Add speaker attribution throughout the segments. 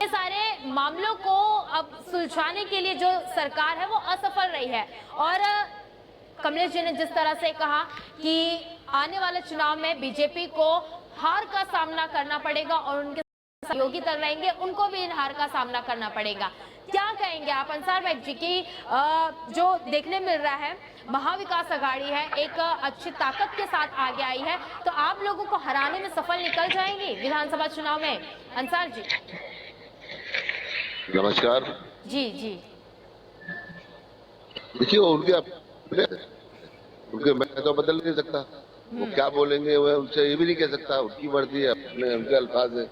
Speaker 1: सारे मामलों को अब सुलझाने के लिए जो सरकार है वो असफल रही है। और कमलेश जी ने जिस तरह से कहा कि आने वाले चुनाव में बीजेपी को हार का सामना करना पड़ेगा और उनके सहयोगी दल रहेंगे उनको भी इन हार का सामना करना पड़ेगा, क्या कहेंगे आप अंसार भाई जी की जो देखने मिल रहा है महाविकास आघाड़ी है एक अच्छी ताकत के साथ आगे आई है, तो आप लोगों को हराने में सफल निकल जाएंगी विधानसभा चुनाव में? अंसार जी
Speaker 2: नमस्कार
Speaker 1: जी। जी
Speaker 2: देखिए, उनके मैं तो बदल नहीं सकता, वो क्या बोलेंगे मैं उनसे ये भी नहीं कह सकता, उनकी मर्जी है, अपने उनके अल्फाज है।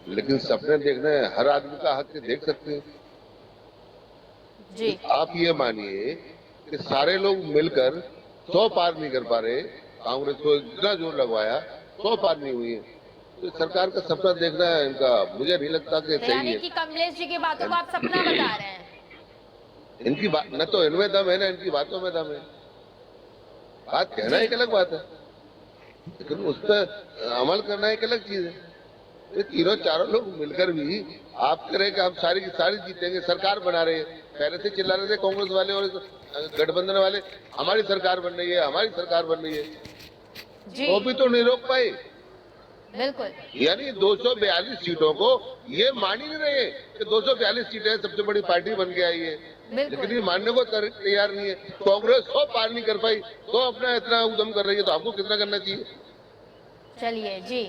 Speaker 2: लेकिन सपने देखना है हर आदमी का हक है, देख सकते हैं
Speaker 1: जी।
Speaker 2: आप ये मानिए कि सारे लोग मिलकर 100 पार नहीं कर पा रहे, कांग्रेस को इतना जोर लगवाया 100 पार नहीं हुई है। तो सरकार का सपना देखना है इनका, मुझे नहीं लगता कि सही है।
Speaker 1: कि कमलेश जी की बातों को आप सपना बता रहे हैं?
Speaker 2: इनकी बात न तो इनमें दम है ना इनकी बातों में दम है। बात कहना एक अलग बात है, लेकिन उस पर अमल करना एक अलग चीज है। ये तीनों चारों लोग मिलकर भी आप करें कि हम सारी की सारी जीतेंगे, सरकार बना रहे हैं। पहले से चिल्ला रहे थे कांग्रेस वाले और गठबंधन वाले, हमारी सरकार बन रही है, हमारी सरकार बन रही है, वो भी तो नहीं रोक पाए।
Speaker 1: बिल्कुल।
Speaker 2: यानी 242 सीटों को ये मान ही नहीं रहे कि 242 सीटें सबसे बड़ी पार्टी बन के आई है, लेकिन ये मानने को तैयार नहीं है। कांग्रेस 100 पार नहीं कर पाई तो अपना इतना उद्यम कर रही है, तो आपको कितना करना चाहिए?
Speaker 1: चलिए जी,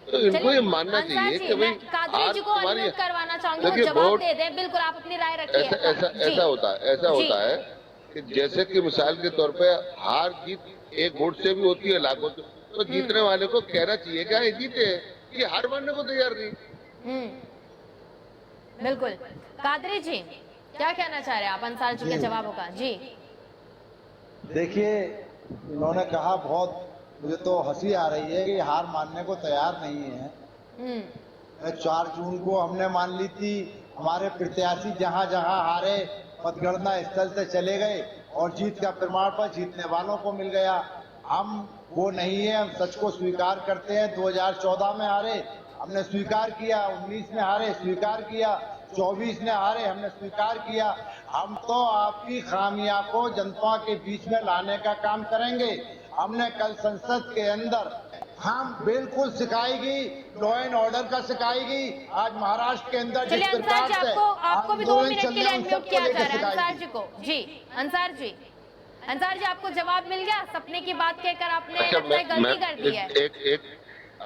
Speaker 2: तो इनको ये मानना चाहिए कि भाई
Speaker 1: कादरी जी को अनम्यूट करवाना चाहूंगी, वो जवाब दे दें। बिल्कुल, आप अपनी राय रखिए।
Speaker 2: ऐसा होता है कि जैसे कि मिसाल के तौर पे हार जीत एक वोट से भी होती है लाखों, तो जीतने वाले को कहना चाहिए क्या ये जीते, ये हार मानने को तैयार नहीं।
Speaker 1: बिल्कुल। कादरी जी क्या कहना चाह रहे हैं आप अंसार जी के जवाबों का? जी
Speaker 3: देखिए, इन्होंने कहा, बहुत मुझे तो हंसी आ रही है कि हार मानने को तैयार नहीं है। 4 जून को हमने मान ली थी, हमारे प्रत्याशी जहां जहां हारे मतगणना स्थल से चले गए और जीत का प्रमाण पत्र जीतने वालों को मिल गया। हम वो नहीं है, हम सच को स्वीकार करते हैं। 2014 में हारे, हमने स्वीकार किया। 19 में हारे, स्वीकार किया। 24 में हारे, हमने स्वीकार किया। हम तो आपकी खामियां को जनता के बीच में लाने का काम करेंगे। हमने कल संसद के अंदर हम बिल्कुल सिखाएगी, लॉ एंड ऑर्डर का सिखाएगी। आज महाराष्ट्र के अंदर जिस प्रकार से
Speaker 1: आपको भी 2 मिनट के लिए अनम्यूट किया जा रहा है अंसार जी को। जी अंसार जी आपको जवाब मिल गया? सपने की बात कहकर आपने गलती कर दी है।
Speaker 2: एक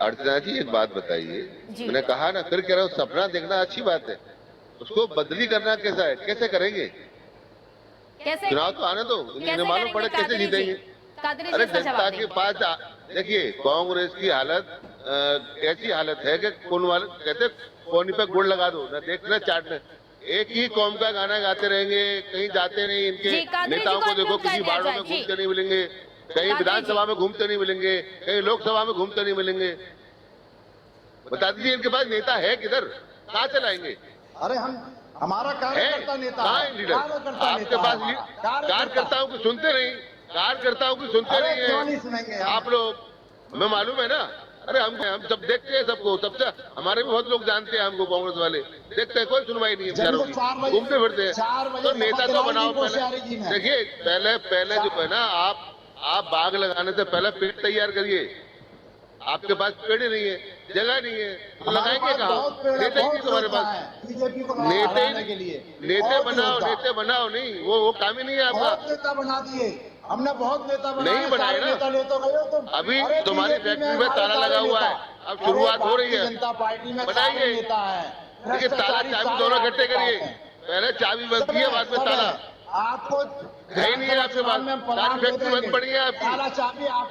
Speaker 2: अर्चना जी एक बात बताइए, मैंने कहा ना, फिर कह रहा हूँ सपना देखना अच्छी बात है, उसको बदली करना कैसा है, कैसे करेंगे?
Speaker 1: कैसे?
Speaker 2: चुनाव तो आने दो, इन्हें मालूम पड़े कैसे जीतेंगे। अरे जनता के पास देखिए, कांग्रेस की हालत ऐसी हालत है कि कौन वाले कहते कोनी पे गुड़ लगा दो ना, देखना चाटने, एक ही कौम का गाना गाते रहेंगे, कहीं जाते नहीं। इनके नेताओं को देखो, किसी बाड़ों में घूमते नहीं मिलेंगे, कहीं विधानसभा में घूमते नहीं मिलेंगे, कहीं लोकसभा में घूमते नहीं मिलेंगे। बता दीजिए इनके पास नेता है किधर, कहाँ चलाएंगे?
Speaker 3: अरे हमारा कार्यकर्ता नेता
Speaker 2: है लीडर आपके पास? कार्यकर्ताओं को सुनते नहीं, कार्यकर्ताओं की सुनते नहीं है आप लोग, हमें मालूम है ना। अरे हम सब देखते हैं सबको, सबसे हमारे भी बहुत लोग जानते हैं हमको, कांग्रेस वाले देखते हैं, कोई सुनवाई नहीं है, घूमते फिरते हैं। तो नेता तो बनाओ पहले। देखिए पहले जो है ना, आप बाग लगाने से पहले पेड़ तैयार करिए। आपके पास पेड़ ही नहीं है, जगह नहीं है, तो लगाएंगे कहाँ? नेता ही नहीं तुम्हारे पास, नेते बनाओ नहीं, वो काम ही नहीं है आपका।
Speaker 3: नेता बना दिए हमने, बहुत नेता
Speaker 2: नहीं बनाए ना। अभी तुम्हारी फैक्ट्री में ताला लगा हुआ है, अब शुरुआत हो रही है,
Speaker 3: जनता पार्टी में
Speaker 2: बनाइए। देखिए ताला चाबी दोनों इकट्ठे करिए, पहले चाबी बनती है बाद में ताला।
Speaker 3: आपको
Speaker 2: है नहीं है आपके पास, सारी फैक्ट्री बंद पड़ी है आपकी,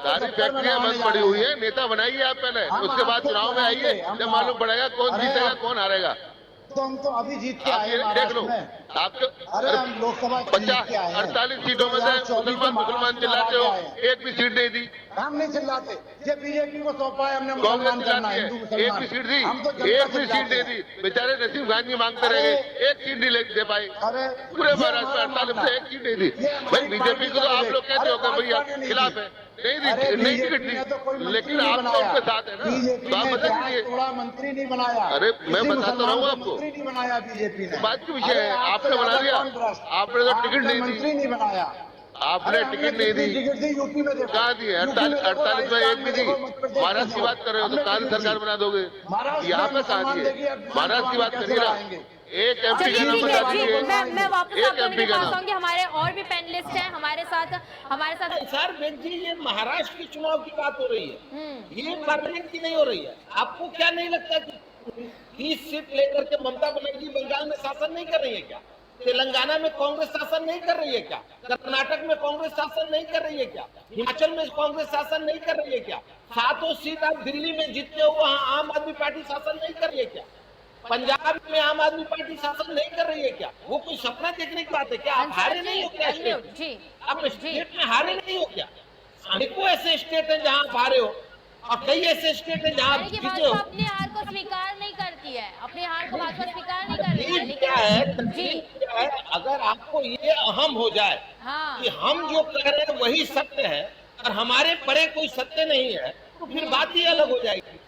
Speaker 2: सारी फैक्ट्रियां बंद पड़ी हुई है। नेता बनाइए आप पहले, उसके बाद चुनाव में आइए, जब मालूम पड़ेगा कौन जीतेगा कौन हारेगा।
Speaker 3: तो हम तो अभी जीत के आए,
Speaker 2: देख लो आपके 48 सीटों में से मुसलमान चिल्लाते हो, एक भी सीट नहीं दी।
Speaker 3: हम नहीं चिल्लाते, ये बीजेपी को सौंपा है हमने,
Speaker 2: कांग्रेस चिल्लाती है, एक भी सीट दी, एक भी सीट दे दी। बेचारे नसीम खान जी मांगते रहे, एक सीट नहीं दे पाई पूरे महाराष्ट्र में। 48 से एक सीट नहीं दी। भाई बीजेपी को तो आप लोग कहते हो कि भैया खिलाफ है, नहीं टिकट दी, लेकिन आप तो उनके साथ है ना,
Speaker 3: बीजेपी
Speaker 2: तो आप
Speaker 3: ने
Speaker 2: बता
Speaker 3: जहाज
Speaker 2: दीजिए।
Speaker 3: तोड़ा, मंत्री नहीं बनाया।
Speaker 2: अरे मैं
Speaker 3: किसी
Speaker 2: बताता
Speaker 3: मुसलमान
Speaker 2: रहूँ
Speaker 3: को
Speaker 2: आपको,
Speaker 3: मंत्री नहीं बनाया बीजेपी ने।
Speaker 2: बात की विषय
Speaker 3: अरे
Speaker 2: है,
Speaker 3: आपसे
Speaker 2: आपने बना
Speaker 3: ज्यादा
Speaker 2: दिया,
Speaker 3: कौन भ्रष्ट?
Speaker 2: आपने तो टिकट
Speaker 3: आपने
Speaker 2: नहीं दी,
Speaker 3: मंत्री नहीं बनाया।
Speaker 2: आपने
Speaker 3: हमने
Speaker 2: टिकट नहीं दी,
Speaker 3: टिकट दी यूपी में, देखो
Speaker 2: कहाँ दी है?
Speaker 3: यूपी में देखो,
Speaker 2: 48 में एक भी दी।
Speaker 3: देखो, मध्य प्रदेश में
Speaker 2: महाराष्ट्र की
Speaker 3: देखो,
Speaker 2: बात कर रहे हो तो
Speaker 3: हमने
Speaker 2: कहाँ से
Speaker 3: टिकट
Speaker 2: सरकार
Speaker 3: दी।
Speaker 2: बना दोगे?
Speaker 3: महाराष्ट्र
Speaker 2: यहाँ
Speaker 3: में
Speaker 2: पे कहाँ
Speaker 3: मुसलमान
Speaker 2: दी
Speaker 3: देखिए,
Speaker 2: है?
Speaker 3: अब
Speaker 2: महाराष्ट्र की बात
Speaker 3: कैसे
Speaker 2: करिए ना,
Speaker 3: बढ़ाएंगे?
Speaker 2: एक एमपी
Speaker 1: चलिए
Speaker 2: का नाम
Speaker 1: ठीक
Speaker 2: बता
Speaker 1: है जी,
Speaker 2: दीजिए,
Speaker 1: मैं वापस
Speaker 2: एक
Speaker 1: आप दोनों
Speaker 2: एमपी
Speaker 1: के
Speaker 2: का
Speaker 1: पास
Speaker 2: नाम।
Speaker 1: आऊंगी। हमारे और भी पैनलिस्ट हैं हमारे साथ
Speaker 4: सर बेन जी, ये महाराष्ट्र के चुनाव की बात हो रही है, ये पार्लियामेंट की नहीं हो रही है। आपको क्या नहीं लगता कि 30 सीट लेकर के ममता बनर्जी बंगाल में शासन नहीं कर रही है क्या? तेलंगाना में कांग्रेस शासन नहीं कर रही है क्या? कर्नाटक में कांग्रेस शासन नहीं कर रही है क्या? हिमाचल में कांग्रेस शासन नहीं कर रही है क्या? 7 सीट आप दिल्ली में जीतते हो, वहाँ आम आदमी पार्टी शासन नहीं कर रही है क्या? पंजाब में आम आदमी पार्टी शासन नहीं कर रही है क्या? वो कोई सपना देखने की बात है क्या? आप हारे नहीं हो क्या स्टेट में?
Speaker 1: जी
Speaker 4: आप स्टेट में हारे नहीं हो क्या? अनेकों ऐसे स्टेट हैं जहां आप हारे हो, और कई ऐसे स्टेट हैं जहां आप
Speaker 1: यानी कि
Speaker 4: जीते
Speaker 1: भाजपा
Speaker 4: हो।
Speaker 1: अपनी हार को स्वीकार नहीं करती है, अपनी हार को भाजपा स्वीकार नहीं कर रही है,
Speaker 4: तकलीफ क्या है,
Speaker 1: लेकिन जी
Speaker 4: तकलीफ क्या है, अगर आपको ये अहम हो जाए
Speaker 1: हाँ
Speaker 4: कि हम जो कह रहे हैं वही सत्य है और हमारे परे कोई सत्य नहीं है, तो फिर बात ही अलग हो जाएगी।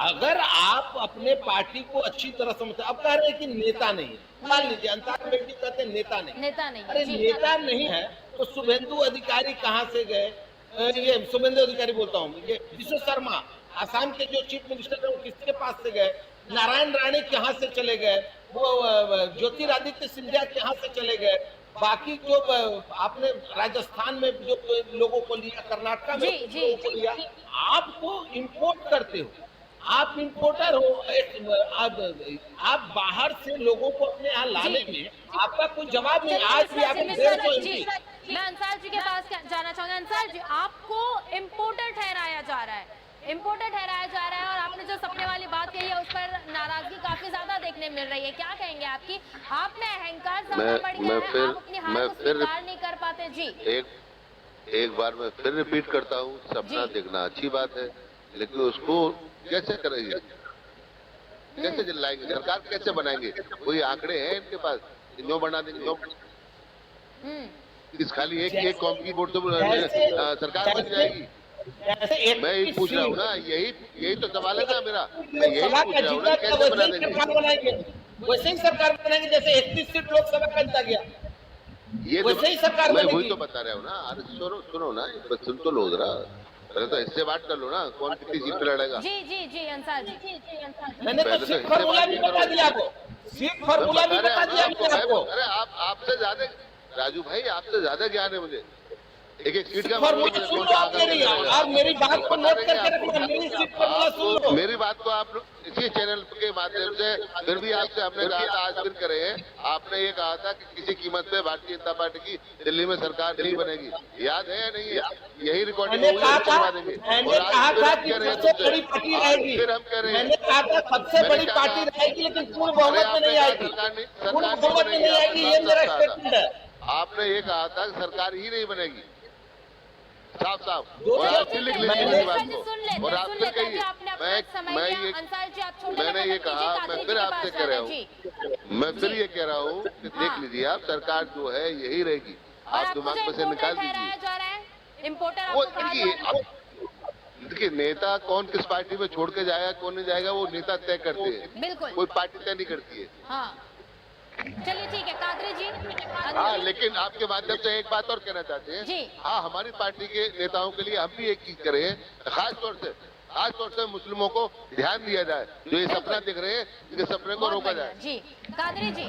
Speaker 4: अगर आप अपने पार्टी को अच्छी तरह समझते, अब कह रहे हैं कि नेता नहीं है, मान लीजिए अंतरिम व्यक्ति कहते हैं नेता नहीं,
Speaker 1: नेता नहीं
Speaker 4: अरे
Speaker 1: जी
Speaker 4: नेता नहीं है तो शुभेंदु अधिकारी कहाँ से गए? ये शुभेंदु अधिकारी बोलता हूँ, ये विश्व शर्मा आसाम के जो चीफ मिनिस्टर है वो किसके पास से गए? नारायण राणे कहाँ से चले गए? वो ज्योतिरादित्य सिंधिया कहाँ से चले गए? बाकी जो आपने राजस्थान में जो लोगों को लिया, कर्नाटक में
Speaker 1: जी, जी,
Speaker 4: लोगों को लिया, आपको इम्पोर्ट करते हो, आप इम्पोर्टर हो। आप बाहर से लोगों को अपने यहाँ लाने में आपका कोई जवाब नहीं। आज भी आपको 150
Speaker 1: जी, मैं अंसार जी के पास जाना चाहूंगा। अंसार जी, आपको इम्पोर्टर ठहराया जा रहा है, इम्पोर्टर ठहराया जा रहा है, और आपने जो सपने वाली बात कही है उस पर नाराजगी काफी ज्यादा देखने मिल रही है। क्या कहेंगे आपकी? आप में अहंकार ज्यादा बढ़ गया है, आप अपनी हार को स्वीकार नहीं कर पाते। जी
Speaker 2: एक बार मैं फिर रिपीट करता हूँ, सपना देखना अच्छी बात है, लेकिन उसको कैसे करेंगे, कैसे जलाएंगे, सरकार कैसे बनाएंगे? कोई आंकड़े हैं इनके पास? नो बना देंगे, इस खाली एक कौम की वोट से सरकार बन जाएगी? मैं यही पूछ रहा हूँ ना, यही तो सवाल है ना मेरा, मैं यही पूछ रहा हूँ ना, कैसे बना देंगे?
Speaker 4: वैसे ही सरकार बनाएंगे जैसे 31 सीट लोकसभा का जीता गया,
Speaker 2: ये
Speaker 4: वैसे ही सरकार
Speaker 2: मैं
Speaker 4: बनेगी।
Speaker 2: वही तो बता रहा हूँ ना। अरे सुनो ना, सुन तो लो जरा, पहले तो इससे बात कर लो ना, कौन कितनी सीट पे लड़ेगा।
Speaker 1: जी जी जी अंसार जी,
Speaker 4: मैंने तो सीट फार्मूला भी बता दिया आपको, सीट फार्मूला भी बता दिया आपको।
Speaker 2: अरे आपसे ज्यादा, राजू भाई आपसे ज्यादा ज्ञान है मुझे, एक सीट का
Speaker 4: फार्मूला सुन लो आप मेरी, आप मेरी बात को नोट करके रखना, मेरी सीट फार्मूला सुन लो।
Speaker 2: मेरी बात को आप इसी चैनल के माध्यम से, फिर भी आपसे हमने कहा था, आज फिर करे हैं, आपने ये कहा था कि किसी कीमत पे भारतीय जनता पार्टी की दिल्ली में सरकार नहीं बनेगी, याद है या नहीं है? यही रिकॉर्डिंग
Speaker 4: मैंने कहा था कि सबसे बड़ी पार्टी रहेगी,
Speaker 2: फिर हम कह रहे हैं,
Speaker 4: मैंने कहा था सबसे बड़ी पार्टी रहेगी, लेकिन पूर्ण बहुमत में नहीं आएगी, पूर्ण बहुमत में नहीं आएगी, ये मेरा स्टेटमेंट है।
Speaker 2: आपने ये कहा था कि सरकार ही नहीं बनेगी, साफ
Speaker 4: और
Speaker 2: आप फिर लिख लीजिए इस बात को,
Speaker 1: सुन लेते
Speaker 2: और आप फिर कहिए,
Speaker 1: मैंने
Speaker 2: ये कहा, मैं फिर आपसे कह रहा हूँ, मैं फिर ये कह रहा हूँ कि देख लीजिए आप, सरकार जो है यही रहेगी, आप दिमाग में से निकाल दीजिए। वो देखिए, नेता कौन किस पार्टी में छोड़ के जाएगा, कौन नहीं जाएगा, वो नेता तय करते हैं,
Speaker 1: बिल्कुल,
Speaker 2: कोई पार्टी तय नहीं करती है।
Speaker 1: हाँ चलिए ठीक है कादरी जी।
Speaker 2: हाँ, लेकिन आपके माध्यम से एक बात और कहना चाहते हैं
Speaker 1: जी।
Speaker 2: हाँ, हमारी पार्टी के नेताओं के लिए हम भी एक चीज करें, खास तौर से मुस्लिमों को ध्यान दिया जाए, जो ये सपना देख रहे हैं, इनके सपने को रोका जाए।
Speaker 1: जी कादरी जी।